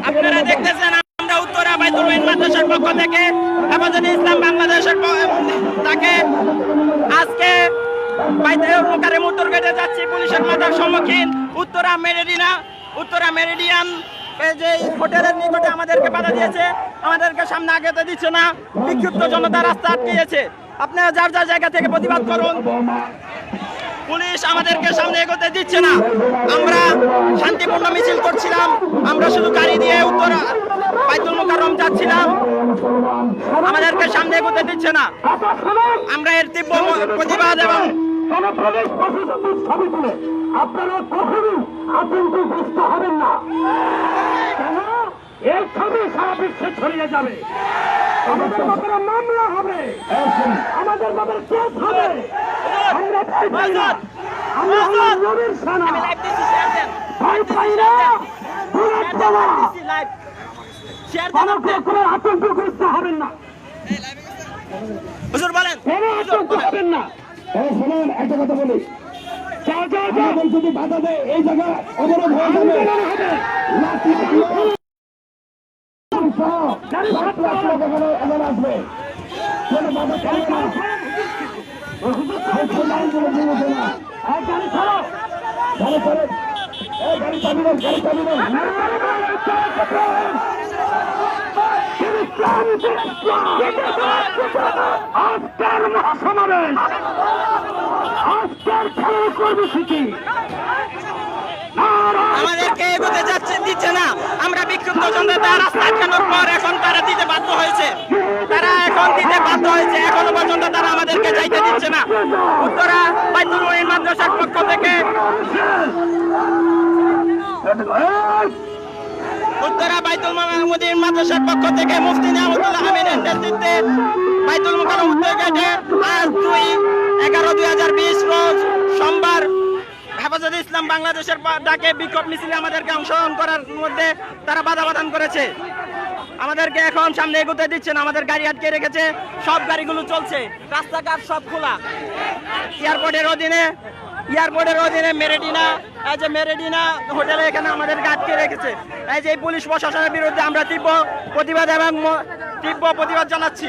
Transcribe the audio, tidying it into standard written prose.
আপনারা দেখতেছেন আমরা উত্তরা বাইতুল মুইন মাদ্রাসার পক্ষ থেকে হেফাজতে ইসলাম বাংলাদেশের তাকে আজকে বাইতুল মুকাররম উত্তর গেটে যাচ্ছি। পুলিশের মাথার সম্মুখীন উত্তরা মেরিডিয়ান যে হোটেলের নিকটে আমাদেরকে বাধা দিয়েছে, আমাদেরকে সামনে আগাতে দিচ্ছে না। বিক্ষুব্ধ জনতা রাস্তা আটকিয়েছে। আপনারা যার যার জায়গা থেকে প্রতিবাদ করুন। পুলিশ আমাদেরকে সামনে এগোতে দিচ্ছে না। আমরা শান্তিপূর্ণ মিছিল করছিলাম, আমরা শুধু গাড়ি দিয়ে উত্তরা বাইতুল মুকাররম যাচ্ছিলাম, আমাদেরকে সামনে এগোতে দিচ্ছে না। আমরা এর তীব্র প্রতিবাদ এবং আপনারা কখনোই আতঙ্কগ্রস্ত হবেন না, এই ছবি সারা বিশ্বে ছড়িয়ে যাবে। আমাদের ব্যাপারে মামলা হবে, আমাদের ব্যাপারে কেস হবে। আমরা ভয় পাই না, আমরা হলাম নবীর সেনা, ভয় পাই না। কোনো আতঙ্কগ্রস্ত হবেন না, হুজুর বলেন, কোনো আতঙ্ক হবেন না। শোনেন, একটা কথা বলি, যদি বাধা দেয় এই জায়গা অবরোধ হয়ে যাবে। আসবে কোনো বাধা থাকবে না। গাড়ি চাবিলেন, গাড়ি চাবিলেন। আজকের মহাসমাবেশ, আজকের খেলার কর্মসূচি আমাদেরকে এগোতে দিচ্ছে না। আমরা বিক্ষুব্ধ জনতা রাস্তা আটকানোর পর এখন তারা দিতে বাধ্য হয়েছে, এখনো পর্যন্ত তারা আমাদেরকে যাইতে দিচ্ছে না। উত্তরা বাইতুল মুইন মাদ্রাসার পক্ষ থেকে মুফতি নিয়ামতুল্লাহ আমিনের নেতৃত্বে বাইতুল মুকাররম উত্তর গেটে আজ 2/11/2020 রোজ সোমবার হেফাজতে ইসলাম বাংলাদেশের ডাকে বিক্ষোভ মিছিলে আমাদেরকে অংশগ্রহণ করার মধ্যে তারা বাধা প্রদান করেছে। আমাদেরকে এখন সামনে এগোতে দিচ্ছে না, আমাদের গাড়ি আটকে রেখেছে। সব গাড়িগুলো চলছে, রাস্তাঘাট সব খোলা। এয়ারপোর্টের অধীনে মেরিডিনা হোটেলে এখানে আমাদেরকে আটকে রেখেছে। এই যে পুলিশ প্রশাসনের বিরুদ্ধে আমরা তীব্র প্রতিবাদ জানাচ্ছি।